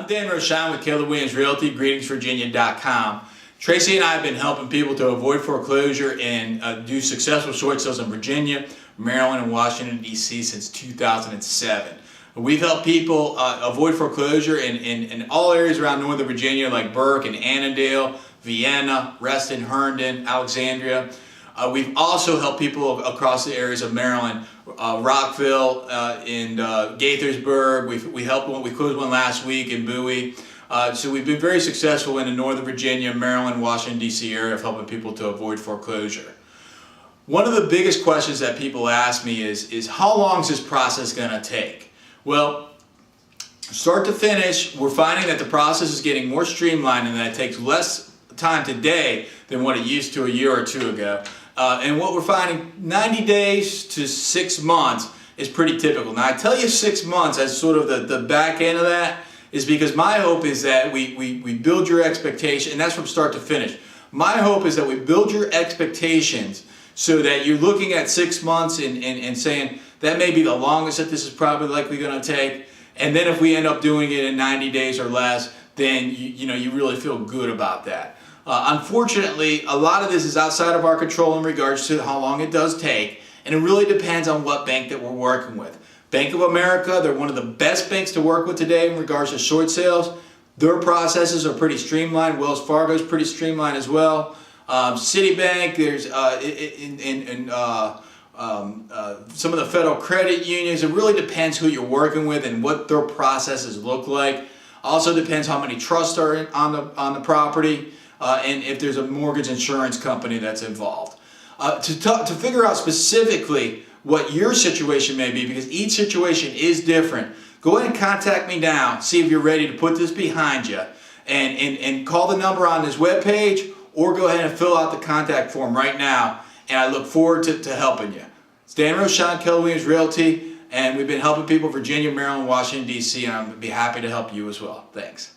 I'm Dan Rochon with Keller Williams Realty, greetingsvirginia.com. Tracy and I have been helping people to avoid foreclosure and do successful short sales in Virginia, Maryland, and Washington, D.C. since 2007. We've helped people avoid foreclosure in all areas around Northern Virginia like Burke and Annandale, Vienna, Reston, Herndon, Alexandria. We've also helped people across the areas of Maryland, Rockville, and Gaithersburg. We closed one last week in Bowie. So we've been very successful in the Northern Virginia, Maryland, Washington, D.C. area of helping people to avoid foreclosure. One of the biggest questions that people ask me is how long is this process going to take? Well, start to finish, we're finding that the process is getting more streamlined and that it takes less time today than what it used to a year or two ago. And what we're finding, 90 days to 6 months is pretty typical. Now I tell you 6 months as sort of the back end of that is because my hope is that we build your expectation, and that's from start to finish. My hope is that we build your expectations so that you're looking at 6 months and saying that may be the longest that this is probably likely going to take. And then if we end up doing it in 90 days or less, then you really feel good about that. Unfortunately, a lot of this is outside of our control in regards to how long it does take, and it really depends on what bank that we're working with. Bank of America, they're one of the best banks to work with today in regards to short sales. Their processes are pretty streamlined. Wells Fargo is pretty streamlined as well. Citibank, there's some of the federal credit unions. It really depends who you're working with and what their processes look like. Also depends how many trusts are on the property. And if there's a mortgage insurance company that's involved. To figure out specifically what your situation may be, because each situation is different, go ahead and contact me now, see if you're ready to put this behind you, and call the number on this webpage, or go ahead and fill out the contact form right now, and I look forward to helping you. It's Dan Rochon, Keller Williams Realty, and we've been helping people in Virginia, Maryland, Washington, D.C., and I'd be happy to help you as well. Thanks.